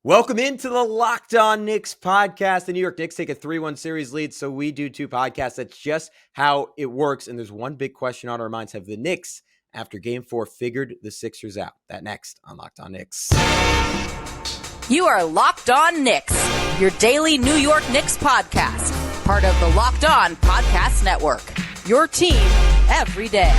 Welcome into the Locked On Knicks podcast. The New York Knicks take a 3-1 series lead, so we do two podcasts. That's just how it works. And there's one big question on our minds. Have the Knicks, after Game 4, figured the Sixers out? That next on Locked On Knicks. You are Locked On Knicks, your daily New York Knicks podcast. Part of the Locked On Podcast Network. Your team every day.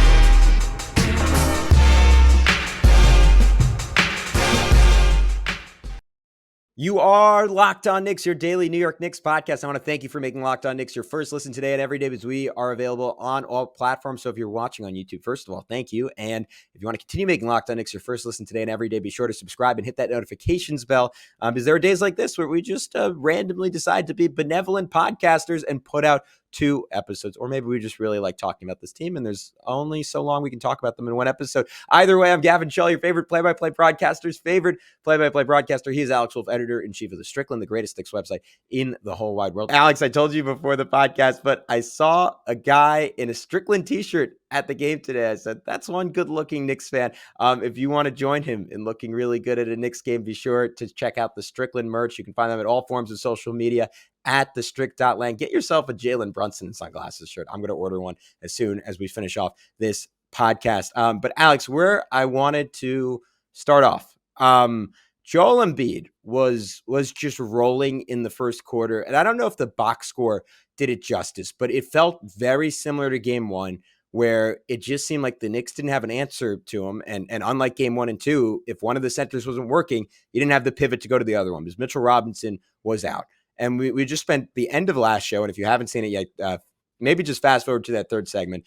You are Locked On Knicks, your daily New York Knicks podcast. I want to thank you for making Locked On Knicks your first listen today and every day, because we are available on all platforms. So if you're watching on YouTube, first of all, thank you. And if you want to continue making Locked On Knicks your first listen today and every day, be sure to subscribe and hit that notifications bell, because there are days like this where we just randomly decide to be benevolent podcasters and put out 2 episodes, or maybe we just really like talking about this team and there's only so long we can talk about them in one episode. Either way, I'm Gavin, your favorite play-by-play broadcaster's favorite play-by-play broadcaster. He is Alex Wolf, editor-in-chief of the Strickland, the greatest Knicks website in the whole wide world. Alex, I told you before the podcast, but I saw a guy in a Strickland t-shirt at the game today. I said, that's one good-looking Knicks fan. If you want to join him in looking really good at a Knicks game, be sure to check out the Strickland merch. You can find them at all forms of social media at thestrict.land. Get yourself a Jalen Brunson sunglasses shirt. I'm going to order one as soon as we finish off this podcast. But Alex, where I wanted to start off, Joel Embiid was just rolling in the first quarter. And I don't know if the box score did it justice, but it felt very similar to game 1, where it just seemed like the Knicks didn't have an answer to him. And unlike game 1 and 2, if one of the centers wasn't working, you didn't have the pivot to go to the other one because Mitchell Robinson was out. And we just spent the end of last show, and if you haven't seen it yet, maybe just fast forward to that third segment,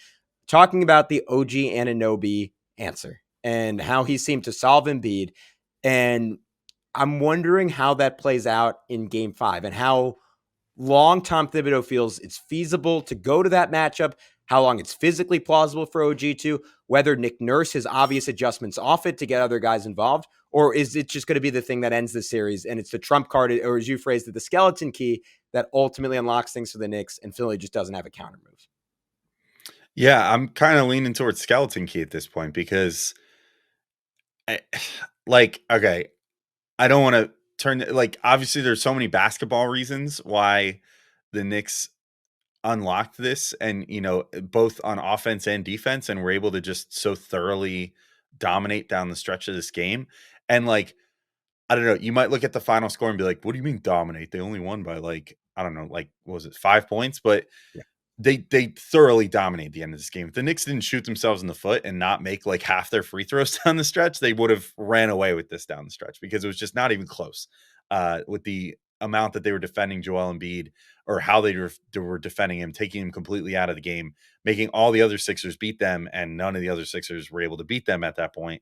talking about the OG Anunoby answer and how he seemed to solve Embiid. And I'm wondering how that plays out in game 5 and how long Tom Thibodeau feels it's feasible to go to that matchup, how long it's physically plausible for OG to, whether Nick Nurse has obvious adjustments off it to get other guys involved, or is it just going to be the thing that ends the series and it's the trump card, or as you phrased it, the skeleton key that ultimately unlocks things for the Knicks and Philly just doesn't have a counter move? Yeah, I'm kind of leaning towards skeleton key at this point because, okay, I don't want to turn, obviously there's so many basketball reasons why the Knicks unlocked this and, both on offense and defense, and were able to just so thoroughly dominate down the stretch of this game. And I don't know, you might look at the final score and be like, what do you mean dominate? They only won by I don't know, what was it, 5 points? But yeah, they thoroughly dominated the end of this game. If the Knicks didn't shoot themselves in the foot and not make half their free throws down the stretch, they would have ran away with this down the stretch, because it was just not even close with the amount that they were defending Joel Embiid, or how they were defending him, taking him completely out of the game, making all the other Sixers beat them, and none of the other Sixers were able to beat them at that point.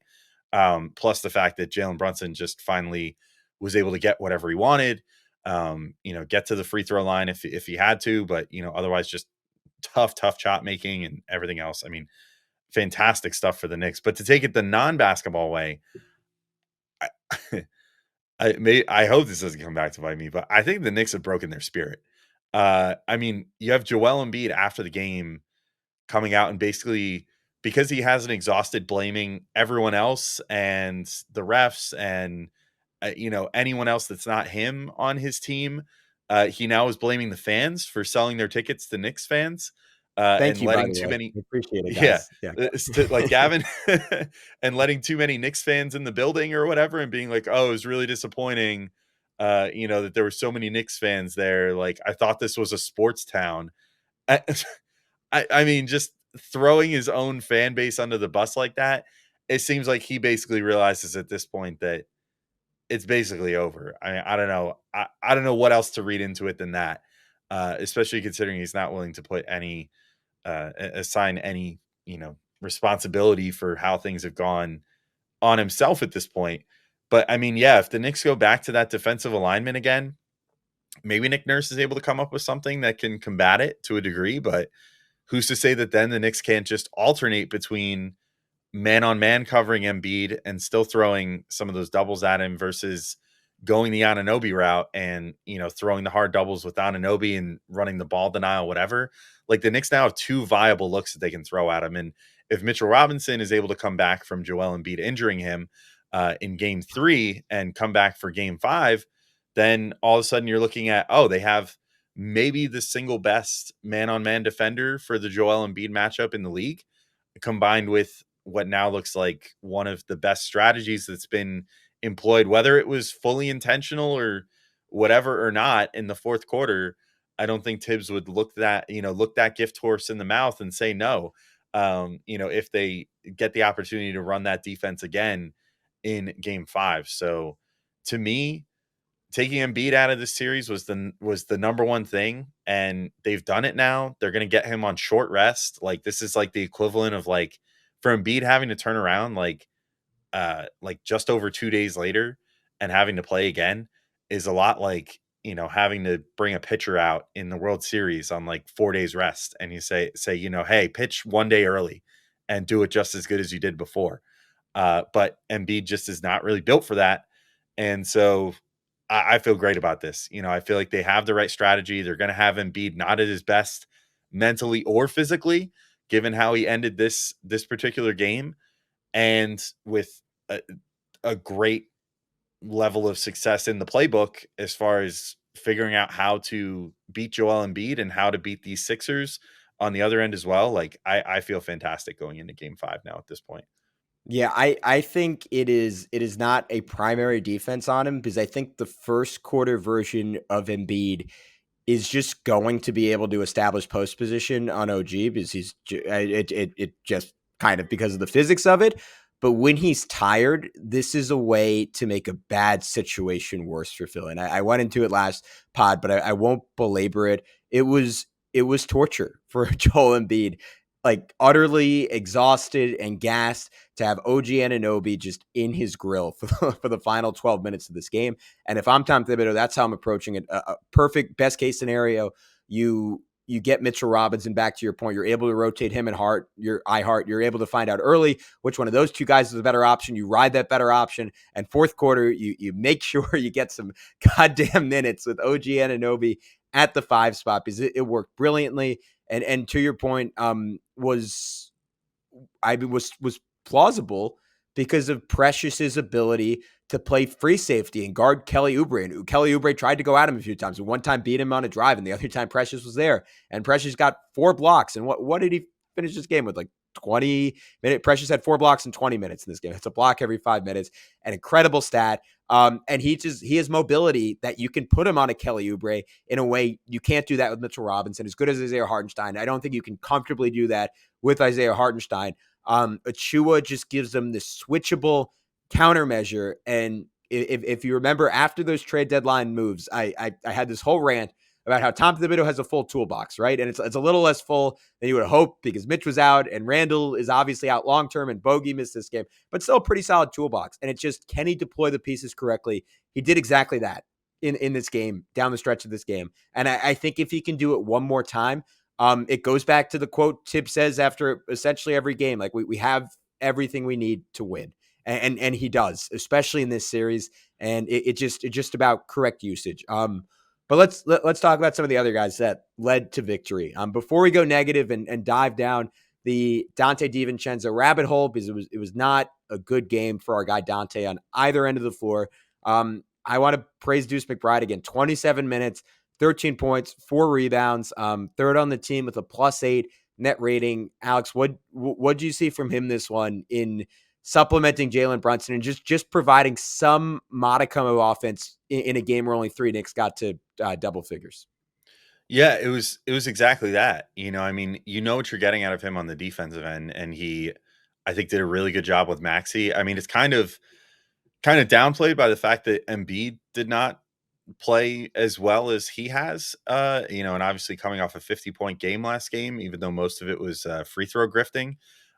Plus the fact that Jalen Brunson just finally was able to get whatever he wanted, get to the free throw line if he had to, but otherwise just tough shot making and everything else. I mean, fantastic stuff for the Knicks. But to take it the non-basketball way, I hope this doesn't come back to bite me, but I think the Knicks have broken their spirit. I mean, you have Joel Embiid after the game coming out and basically, because he hasn't exhausted, blaming everyone else and the refs and anyone else that's not him on his team. He now is blaming the fans for selling their tickets to Knicks fans. Thank and you, letting too many. Appreciate it, guys. Yeah. Gavin, and letting too many Knicks fans in the building or whatever, and being like, "Oh, it was really disappointing." That there were so many Knicks fans there. I thought this was a sports town. I mean, just throwing his own fan base under the bus like that. It seems like he basically realizes at this point that it's basically over. I mean, I don't know. I don't know what else to read into it than that, especially considering he's not willing to put any, assign any, responsibility for how things have gone on himself at this point. But I mean, yeah, if the Knicks go back to that defensive alignment again, maybe Nick Nurse is able to come up with something that can combat it to a degree, but who's to say that then the Knicks can't just alternate between man-on-man covering Embiid and still throwing some of those doubles at him versus going the Anunoby route and, throwing the hard doubles with Anunoby and running the ball denial, whatever. The Knicks now have 2 viable looks that they can throw at him. And if Mitchell Robinson is able to come back from Joel Embiid injuring him, in game 3 and come back for game 5, then all of a sudden you're looking at, oh, they have maybe the single best man-on-man defender for the Joel Embiid matchup in the league, combined with what now looks like one of the best strategies that's been employed, whether it was fully intentional or whatever or not in the fourth quarter. I don't think Tibbs would look that gift horse in the mouth and say no. If they get the opportunity to run that defense again in game 5. So to me, taking Embiid out of this series was the number one thing, and they've done it now. They're going to get him on short rest. Like, this is like the equivalent of, like, for Embiid having to turn around like just over 2 days later and having to play again is a lot like, having to bring a pitcher out in the World Series on like 4 days rest, and you say, hey, pitch 1 day early and do it just as good as you did before. But Embiid just is not really built for that. And so I feel great about this. I feel like they have the right strategy. They're going to have Embiid not at his best mentally or physically, given how he ended this particular game, and with a great level of success in the playbook as far as figuring out how to beat Joel Embiid and how to beat these Sixers on the other end as well. Like, I feel fantastic going into game 5 now at this point. Yeah, I think it is not a primary defense on him, because I think the first quarter version of Embiid is just going to be able to establish post position on OG, because it just kind of because of the physics of it. But when he's tired, this is a way to make a bad situation worse for Philly. And I went into it last pod, but I won't belabor it. It was torture for Joel Embiid, like utterly exhausted and gassed, to have OG Anunoby just in his grill for the final 12 minutes of this game. And if I'm Tom Thibodeau, that's how I'm approaching it. A perfect best case scenario, you get Mitchell Robinson back, to your point. You're able to rotate him and Hart. You're able to find out early which one of those two guys is a better option. You ride that better option. And fourth quarter, you make sure you get some goddamn minutes with OG Anunoby at the 5 spot, because it worked brilliantly. And to your point, was plausible because of Precious's ability to play free safety and guard Kelly Oubre. And Kelly Oubre tried to go at him a few times, and one time beat him on a drive, and the other time Precious was there. And Precious got 4 blocks. And what did he finish this game with? Like 20 minutes. Precious had 4 blocks in 20 minutes in this game. It's a block every 5 minutes. An incredible stat. And he has mobility that you can put him on a Kelly Oubre in a way you can't do that with Mitchell Robinson. As good as Isaiah Hartenstein, I don't think you can comfortably do that with Isaiah Hartenstein. Achua just gives them this switchable countermeasure. And if you remember, after those trade deadline moves, I had this whole rant about how Tom Thibodeau has a full toolbox, right? And it's a little less full than you would hope, because Mitch was out and Randall is obviously out long-term and Bogey missed this game, but still a pretty solid toolbox. And it's just, can he deploy the pieces correctly? He did exactly that in this game, down the stretch of this game. And I think if he can do it one more time, it goes back to the quote Tibbs says after essentially every game, like we have everything we need to win. And he does, especially in this series. And it's just about correct usage. But let's talk about some of the other guys that led to victory. Before we go negative and dive down the Donte DiVincenzo rabbit hole, because it was not a good game for our guy Donte on either end of the floor. I want to praise Deuce McBride again. 27 minutes, 13 points, 4 rebounds, third on the team with a +8 net rating. Alex, what do you see from him this one in supplementing Jalen Brunson and just providing some modicum of offense in a game where only 3 Knicks got to double figures? Yeah, it was exactly that. I mean, what you're getting out of him on the defensive end, and he, I think, did a really good job with Maxey. I mean, it's kind of downplayed by the fact that Embiid did not play as well as he has, and obviously coming off a 50-point game last game, even though most of it was free throw grifting.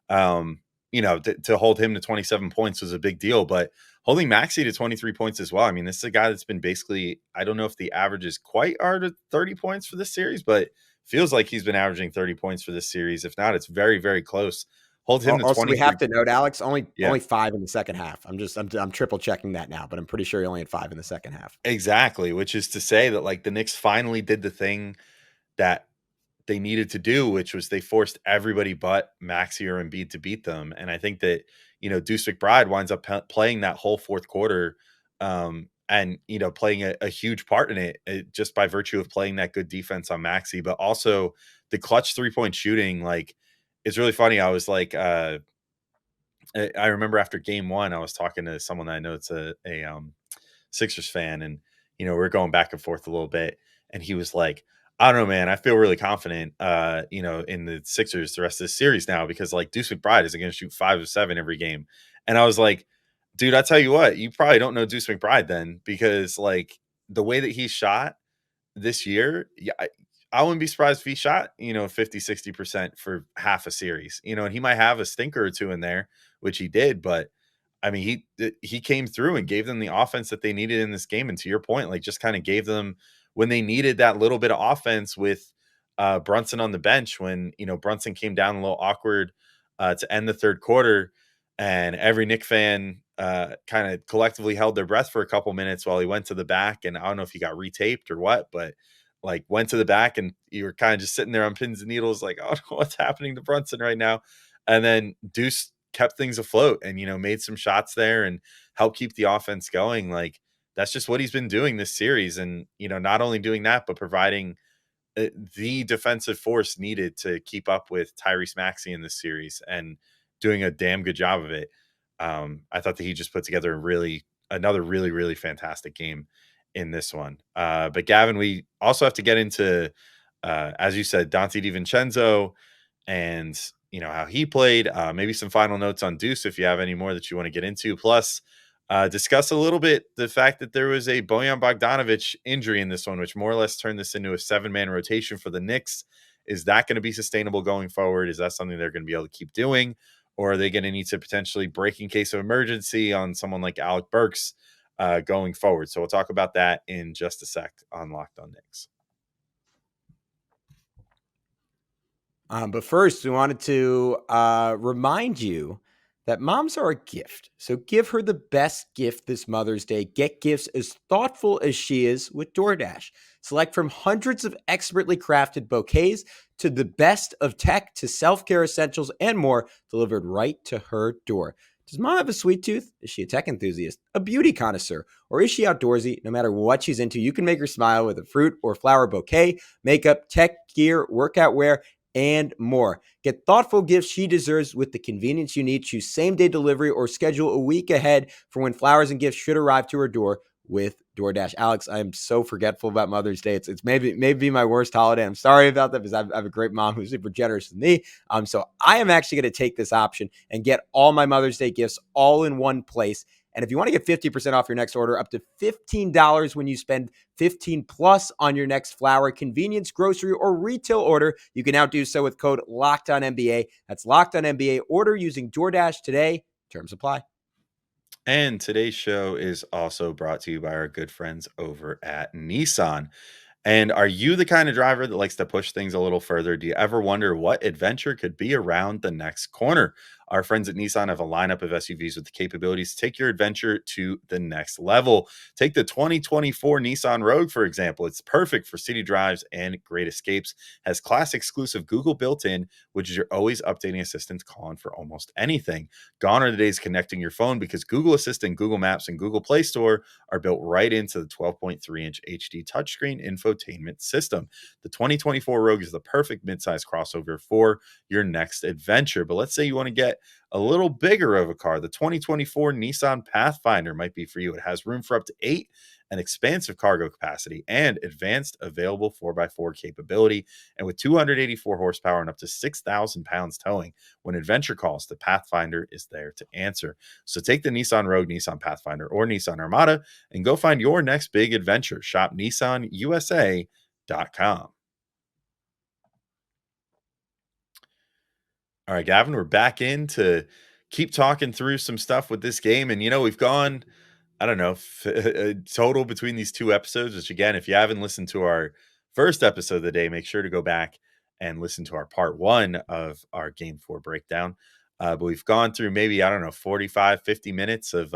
To hold him to 27 points was a big deal, but holding Maxey to 23 points as well. I mean, this is a guy that's been basically, I don't know if the averages quite are to 30 points for this series, but feels like he's been averaging 30 points for this series. If not, it's very, very close. Hold him to 23. We have to note, Alex, only 5 in the second half. I'm triple checking that now, but I'm pretty sure he only had 5 in the second half. Exactly, which is to say that, like, the Knicks finally did the thing that they needed to do, which was they forced everybody but Maxey or Embiid to beat them. And I think that, Deuce McBride winds up playing that whole fourth quarter, and, playing a huge part in it, just by virtue of playing that good defense on Maxey, but also the clutch 3-point shooting. Like, it's really funny. I was like, I remember after game one, I was talking to someone that I know it's a Sixers fan, and we're going back and forth a little bit, and he was like, I don't know, man, I feel really confident in the Sixers the rest of this series now, because like Deuce McBride isn't going to shoot 5 of 7 every game. And I was like, dude, I tell you what, you probably don't know Deuce McBride then, because like the way that he shot this year, yeah, I wouldn't be surprised if he shot 50-60% for half a series, and he might have a stinker or two in there, which he did. But I mean, he came through and gave them the offense that they needed in this game. And to your point, like, just kind of gave them when they needed that little bit of offense with Brunson on the bench, when, Brunson came down a little awkward to end the third quarter, and every Knick fan kind of collectively held their breath for a couple minutes while he went to the back. And I don't know if he got retaped or what, but like went to the back, and you were kind of just sitting there on pins and needles, like, oh, what's happening to Brunson right now? And then Deuce kept things afloat and, made some shots there and helped keep the offense going. Like, that's just what he's been doing this series. And, not only doing that, but providing the defensive force needed to keep up with Tyrese Maxey in this series, and doing a damn good job of it. I thought that he just put together another really, really fantastic game in this one. But Gavin, we also have to get into, as you said, Donte DiVincenzo, and how he played. Maybe some final notes on Deuce, if you have any more that you want to get into. Plus, discuss a little bit the fact that there was a Bojan Bogdanovic injury in this one, which more or less turned this into a 7-man rotation for the Knicks. Is that going to be sustainable going forward? Is that something they're going to be able to keep doing? Or are they going to need to potentially break in case of emergency on someone like Alec Burks going forward? So we'll talk about that in just a sec on Locked On Knicks. But first, we wanted to remind you that moms are a gift. So give her the best gift this Mother's Day. Get gifts as thoughtful as she is with DoorDash. Select from hundreds of expertly crafted bouquets to the best of tech to self-care essentials and more, delivered right to her door. Does mom have a sweet tooth? Is she a tech enthusiast, a beauty connoisseur, or is she outdoorsy? No matter what she's into, you can make her smile with a fruit or flower bouquet, makeup, tech gear, workout wear, and more. Get thoughtful gifts she deserves with the convenience you need. Choose same-day delivery or schedule a week ahead for when flowers and gifts should arrive to her door with DoorDash. Alex, I'm so forgetful about Mother's Day. It's maybe my worst holiday. I'm sorry about that, because I have a great mom who's super generous with me. So I am actually going to take this option and get all my Mother's Day gifts all in one place. And if you want to get 50% off your next order, up to $15 when you spend 15 plus on your next flower, convenience, grocery, or retail order, you can now do so with code LOCKEDONNBA. That's LOCKEDONNBA. Order using DoorDash today. Terms apply. And today's show is also brought to you by our good friends over at Nissan. And are you the kind of driver that likes to push things a little further? Do you ever wonder what adventure could be around the next corner? Our friends at Nissan have a lineup of SUVs with the capabilities to take your adventure to the next level. Take the 2024 Nissan Rogue, for example. It's perfect for city drives and great escapes. Has class exclusive Google built-in, which is your always updating assistant calling for almost anything. Gone are the days connecting your phone, because Google Assistant, Google Maps, and Google Play Store are built right into the 12.3-inch HD touchscreen infotainment system. The 2024 Rogue is the perfect midsize crossover for your next adventure. But let's say you want to get a little bigger of a car. The 2024 Nissan Pathfinder might be for you. It has room for up to 8, an expansive cargo capacity, and advanced available 4x4 capability. And with 284 horsepower and up to 6,000 pounds towing, when adventure calls, the Pathfinder is there to answer. So take the Nissan Rogue, Nissan Pathfinder, or Nissan Armada and go find your next big adventure. Shop NissanUSA.com. All right, Gavin, we're back in to keep talking through some stuff with this game. And, we've gone, I don't know, total between these two episodes, which, again, if you haven't listened to our first episode of the day, make sure to go back and listen to our part 1 of our Game 4 breakdown. But we've gone through maybe, I don't know, 45, 50 minutes of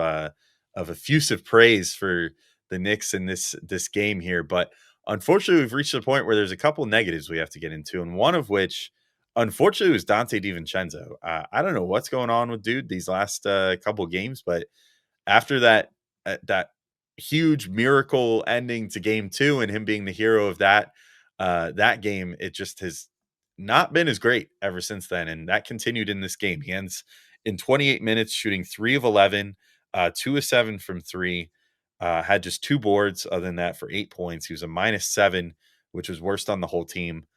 effusive praise for the Knicks in this game here. But unfortunately, we've reached the point where there's a couple negatives we have to get into, and one of which, unfortunately, was Donte DiVincenzo. I don't know what's going on with dude these last couple games, but after that huge miracle ending to game 2 and him being the hero of that game, it just has not been as great ever since then. And that continued in this game. He ends in 28 minutes shooting 3 of 11, 2 of 7 from 3, had just 2 boards other than that for 8 points. He was a -7, which was worst on the whole team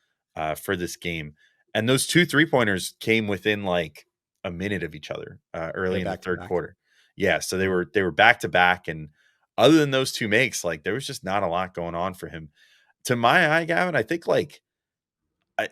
for this game. And those 2 3-pointers came within like a minute of each other early in the third quarter. Yeah, so they were back to back, and other than those 2 makes, like there was just not a lot going on for him. To my eye, Gavin, I think like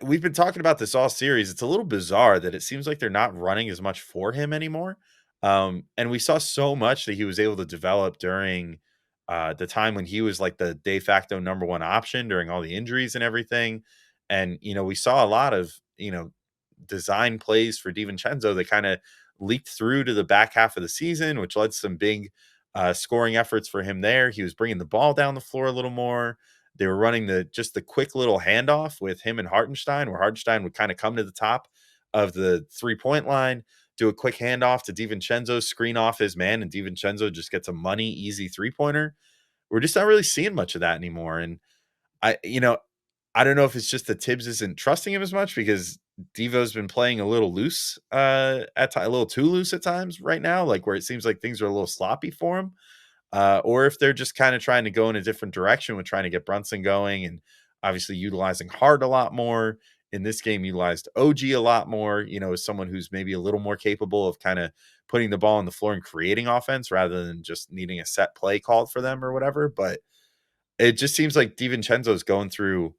we've been talking about this all series. It's a little bizarre that it seems like they're not running as much for him anymore. And we saw so much that he was able to develop during the time when he was like the de facto number 1 option during all the injuries and everything. And, we saw a lot of, design plays for DiVincenzo that kind of leaked through to the back half of the season, which led to some big scoring efforts for him there. He was bringing the ball down the floor a little more. They were running the quick little handoff with him and Hartenstein, where Hartenstein would kind of come to the top of the 3-point line, do a quick handoff to DiVincenzo, screen off his man, and DiVincenzo just gets a money, easy 3-pointer. We're just not really seeing much of that anymore. And I don't know if it's just that Tibbs isn't trusting him as much because Devo's been playing a little loose, a little too loose at times right now, like where it seems like things are a little sloppy for him. Or if they're just kind of trying to go in a different direction with trying to get Brunson going and obviously utilizing Hart a lot more. In this game, utilized OG a lot more, as someone who's maybe a little more capable of kind of putting the ball on the floor and creating offense rather than just needing a set play called for them or whatever. But it just seems like DiVincenzo is going through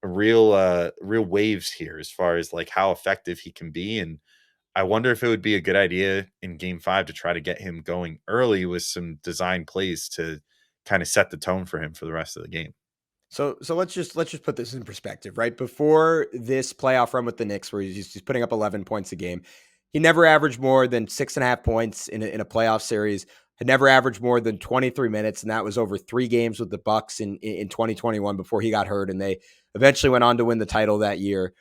real waves here as far as like how effective he can be. And I wonder if it would be a good idea in game 5 to try to get him going early with some design plays to kind of set the tone for him for the rest of the game. So let's just put this in perspective, right? Before this playoff run with the Knicks, where he's putting up 11 points a game, he never averaged more than 6.5 points in a playoff series. Had never averaged more than 23 minutes, and that was over 3 games with the Bucks in 2021 before he got hurt, and they eventually went on to win the title that year.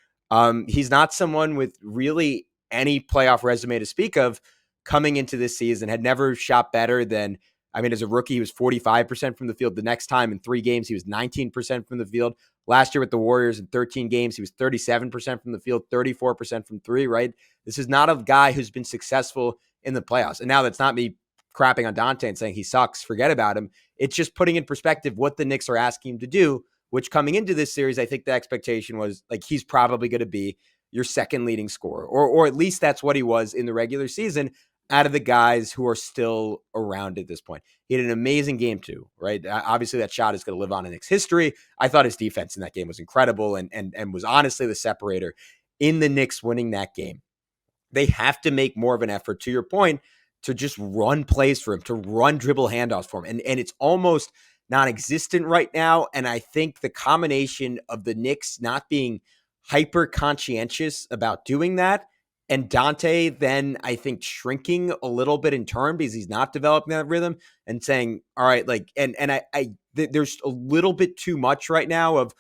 He's not someone with really any playoff resume to speak of coming into this season. Had never shot better than, as a rookie, he was 45% from the field. The next time in 3 games, he was 19% from the field. Last year with the Warriors in 13 games, he was 37% from the field, 34% from 3, right? This is not a guy who's been successful in the playoffs. And now that's not me crapping on Donte and saying he sucks, forget about him. It's just putting in perspective what the Knicks are asking him to do, which coming into this series, I think the expectation was like he's probably going to be your second leading scorer, or at least that's what he was in the regular season out of the guys who are still around at this point. He had an amazing game too, right? Obviously that shot is going to live on in Knicks history. I thought his defense in that game was incredible and was honestly the separator in the Knicks winning that game. They have to make more of an effort, to your point, to just run plays for him, to run dribble handoffs for him. And it's almost non-existent right now. And I think the combination of the Knicks not being hyper conscientious about doing that, and Donte then I think shrinking a little bit in turn because he's not developing that rhythm and saying, all right, like, and there's a little bit too much right now of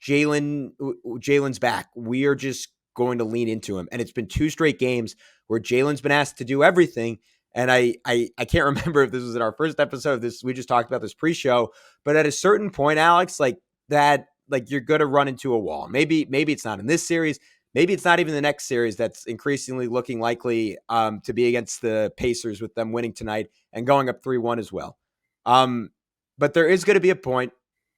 Jalen's back. We are just going to lean into him. And it's been 2 straight games where Jalen's been asked to do everything. And I can't remember if this was in our first episode of this. We just talked about this pre-show, but at a certain point, Alex, like that, like you're going to run into a wall. Maybe it's not in this series. Maybe it's not even the next series that's increasingly looking likely to be against the Pacers with them winning tonight and going up 3-1 as well. But there is going to be a point,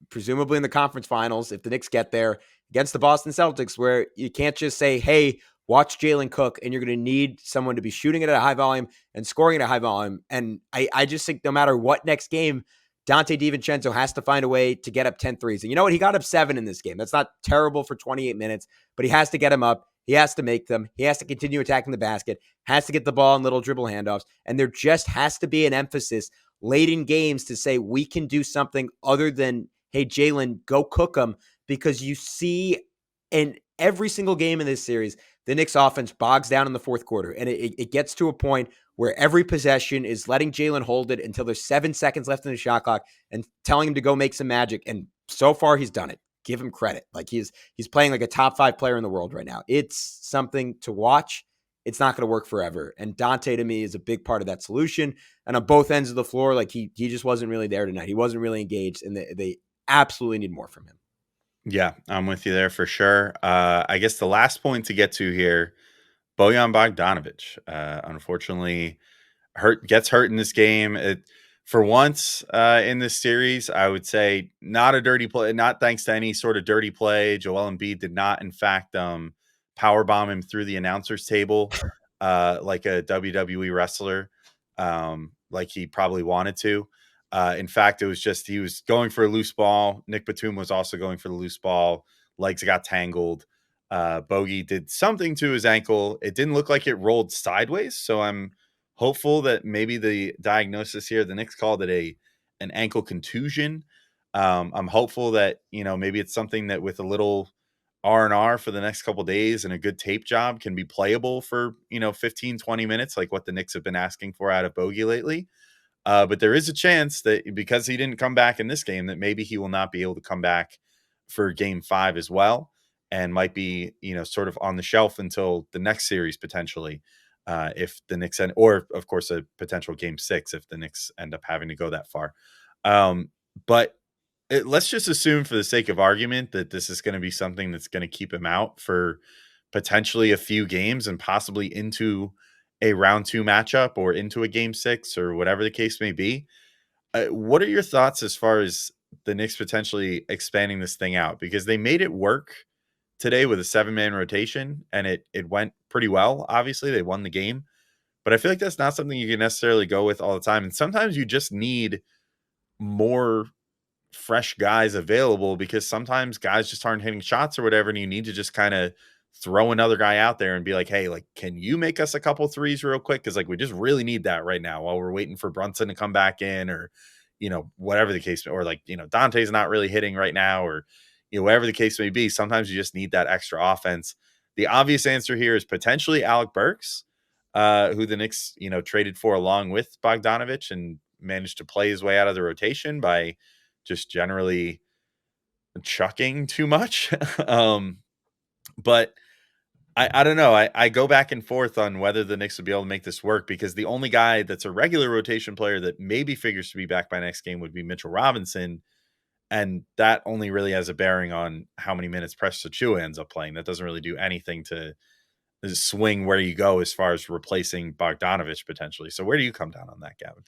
presumably in the conference finals, if the Knicks get there against the Boston Celtics, where you can't just say, hey, watch Jalen cook, and you're going to need someone to be shooting it at a high volume and scoring at a high volume. And I just think no matter what next game, Donte DiVincenzo has to find a way to get up 10 threes. And you know what? He got up 7 in this game. That's not terrible for 28 minutes, but he has to get them up. He has to make them. He has to continue attacking the basket, has to get the ball in little dribble handoffs. And there just has to be an emphasis late in games to say we can do something other than, hey, Jalen, go cook them, because you see in every single game in this series, the Knicks offense bogs down in the fourth quarter. And it gets to a point where every possession is letting Jalen hold it until there's 7 seconds left in the shot clock and telling him to go make some magic. And so far he's done it. Give him credit. Like he's playing like a top 5 player in the world right now. It's something to watch. It's not going to work forever. And Donte to me is a big part of that solution. And on both ends of the floor, like he just wasn't really there tonight. He wasn't really engaged, and they absolutely need more from him. Yeah, I'm with you there for sure. I guess the last point to get to here, Bojan Bogdanovic, unfortunately gets hurt in this game. For once in this series, I would say not a dirty play, not thanks to any sort of dirty play. Joel Embiid did not, in fact, power bomb him through the announcer's table like a WWE wrestler, like he probably wanted to. In fact, it was just he was going for a loose ball. Nick Batum was also going for the loose ball. Legs got tangled. Bogey did something to his ankle. It didn't look like it rolled sideways, so I'm hopeful that maybe the diagnosis here, the Knicks called it an ankle contusion. I'm hopeful that, maybe it's something that with a little R&R for the next couple of days and a good tape job can be playable for, 15, 20 minutes, like what the Knicks have been asking for out of Bogey lately. But there is a chance that because he didn't come back in this game, that maybe he will not be able to come back for game 5 as well, and might be, sort of on the shelf until the next series potentially. If the Knicks or of course a potential game 6 if the Knicks end up having to go that far. But let's just assume for the sake of argument that this is going to be something that's going to keep him out for potentially a few games and possibly into a round 2 matchup or into a game 6 or whatever the case may be. What are your thoughts as far as the Knicks potentially expanding this thing out? Because they made it work today with a 7-man rotation, and it went pretty well. Obviously, they won the game, but I feel like that's not something you can necessarily go with all the time. And sometimes you just need more fresh guys available because sometimes guys just aren't hitting shots or whatever, and you need to just kind of throw another guy out there and be like, hey, like, can you make us a couple threes real quick? Because like we just really need that right now while we're waiting for Brunson to come back in, or whatever the case, or like Dante's not really hitting right now, or whatever the case may be. Sometimes you just need that extra offense. The obvious answer here is potentially Alec Burks, who the Knicks, traded for along with Bogdanovic and managed to play his way out of the rotation by just generally chucking too much. But I don't know. I go back and forth on whether the Knicks would be able to make this work, because the only guy that's a regular rotation player that maybe figures to be back by next game would be Mitchell Robinson. And that only really has a bearing on how many minutes Precious Achiuwa ends up playing. That doesn't really do anything to swing where you go as far as replacing Bogdanovic potentially. So where do you come down on that, Gavin?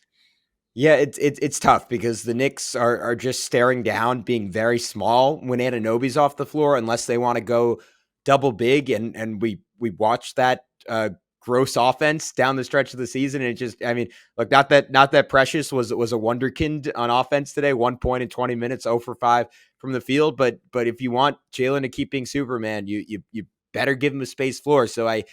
Yeah, it's tough because the Knicks are just staring down, being very small when Anunoby's off the floor, unless they want to go double big. And we watched that gross offense down the stretch of the season. And it just, I mean, look, not that Precious was a wonderkind on offense today. 1 point in 20 minutes, 0 for 5 from the field. But if you want Jalen to keep being Superman, you better give him a space floor. So I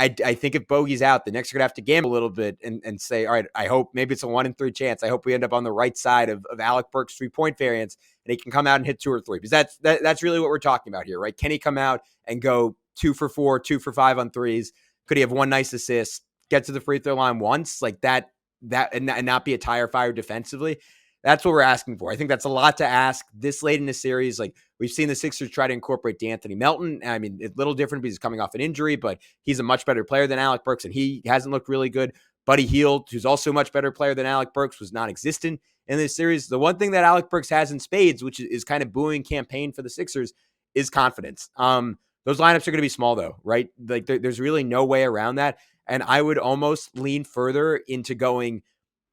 think if Bogey's out, the Knicks are gonna have to gamble a little bit and say, all right, I hope maybe it's a 1 in 3 chance. I hope we end up on the right side of Alec Burks' 3-point variance, and he can come out and hit 2 or 3, because that's really what we're talking about here, right? Can he come out and go 2 for 4, 2 for 5 on threes? Could he have one nice assist, get to the free throw line once, like that and not be a tire fire defensively? That's what we're asking for. I think that's a lot to ask this late in the series. Like, we've seen the Sixers try to incorporate DeAnthony Melton. I mean, it's a little different because he's coming off an injury, but he's a much better player than Alec Burks, and he hasn't looked really good. Buddy Hield, who's also a much better player than Alec Burks, was non-existent in this series. The one thing that Alec Burks has in spades, which is kind of buoying campaign for the Sixers, is confidence. Those lineups are going to be small, though, right? Like, there's really no way around that. And I would almost lean further into going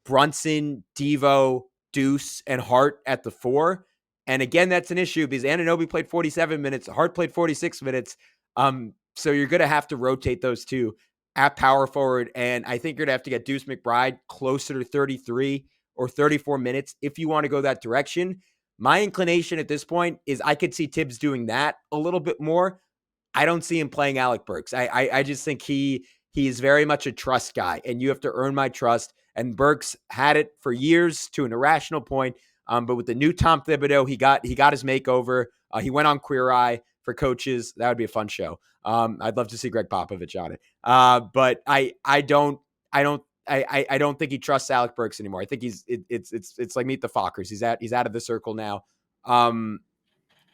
Brunson, Devo, Deuce, and Hart at the 4. And again, that's an issue because Anunoby played 47 minutes. Hart played 46 minutes. So you're going to have to rotate those two at power forward. And I think you're going to have to get Deuce McBride closer to 33 or 34 minutes if you want to go that direction. My inclination at this point is I could see Tibbs doing that a little bit more. I don't see him playing Alec Burks. I just think he is very much a trust guy, and you have to earn my trust. And Burks had it for years to an irrational point. But with the new Tom Thibodeau, he got his makeover. He went on Queer Eye for coaches. That would be a fun show. I'd love to see Greg Popovich on it. But I don't think he trusts Alec Burks anymore. I think it's like Meet the Fockers. He's out of the circle now.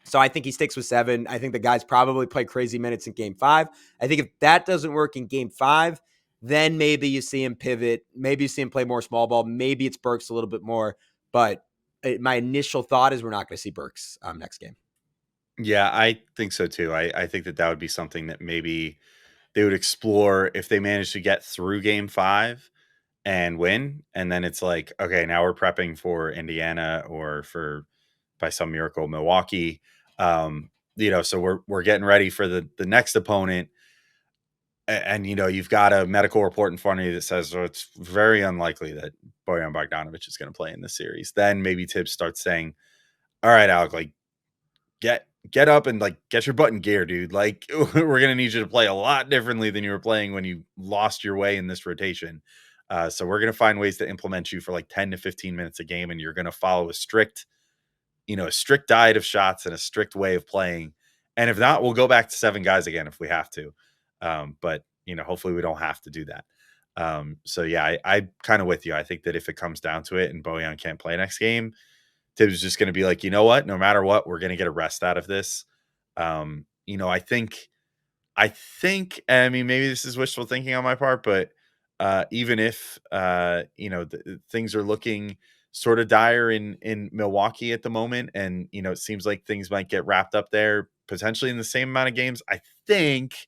So I think he sticks with 7. I think the guys probably play crazy minutes in game 5. I think if that doesn't work in game 5, then maybe you see him pivot. Maybe you see him play more small ball. Maybe it's Burks a little bit more. But my initial thought is we're not going to see Burks next game. Yeah, I think so too. I think that would be something that maybe they would explore if they manage to get through game 5 and win. And then it's like, okay, now we're prepping for Indiana or for, by some miracle, Milwaukee. So we're getting ready for the next opponent. And you've got a medical report in front of you that says, oh, it's very unlikely that Bojan Bogdanovic is going to play in this series. Then maybe Tibbs starts saying, all right, Alec, like get up and like get your butt in gear, dude. Like we're going to need you to play a lot differently than you were playing when you lost your way in this rotation. So we're going to find ways to implement you for like 10 to 15 minutes a game. And you're going to follow a strict diet of shots and a strict way of playing. And if not, we'll go back to 7 guys again if we have to. But hopefully we don't have to do that. So yeah, I kind of with you. I think that if it comes down to it and Bojan can't play next game, Tibbs is just going to be like, you know what, no matter what, we're going to get a rest out of this. I think, I mean, maybe this is wishful thinking on my part, but even if, things are looking sort of dire in Milwaukee at the moment, and, it seems like things might get wrapped up there potentially in the same amount of games, I think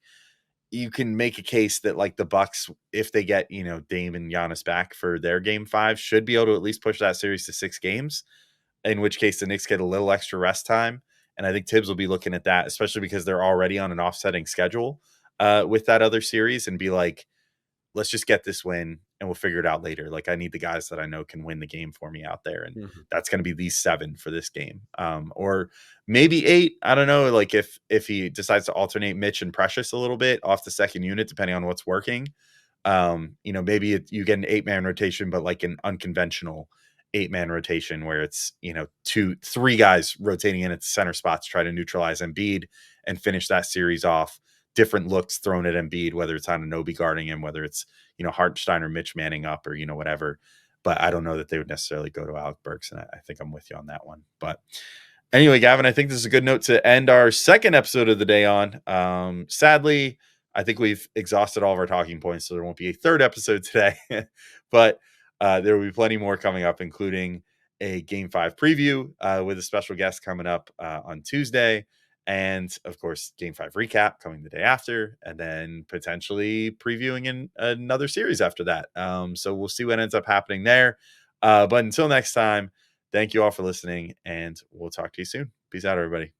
you can make a case that like the Bucks, if they get, Dame and Giannis back for their game 5, should be able to at least push that series to 6 games, in which case the Knicks get a little extra rest time. And I think Tibbs will be looking at that, especially because they're already on an offsetting schedule with that other series, and be like, let's just get this win and we'll figure it out later. Like I need the guys that I know can win the game for me out there. And that's going to be these 7 for this game. Or maybe 8. I don't know. Like if he decides to alternate Mitch and Precious a little bit off the second unit, depending on what's working, maybe you get an 8-man rotation, but like an unconventional 8-man rotation where it's, 2-3 guys rotating in at the center spots, try to neutralize Embiid and finish that series off. Different looks thrown at Embiid, whether it's Anunoby guarding him, whether it's, Hartenstein or Mitch manning up or, whatever. But I don't know that they would necessarily go to Alec Burks. And I think I'm with you on that one. But anyway, Gavin, I think this is a good note to end our second episode of the day on. Sadly, I think we've exhausted all of our talking points, so there won't be a third episode today. But there will be plenty more coming up, including a Game 5 preview with a special guest coming up on Tuesday. And, of course, Game 5 recap coming the day after, and then potentially previewing in another series after that. So we'll see what ends up happening there. But until next time, thank you all for listening, and we'll talk to you soon. Peace out, everybody.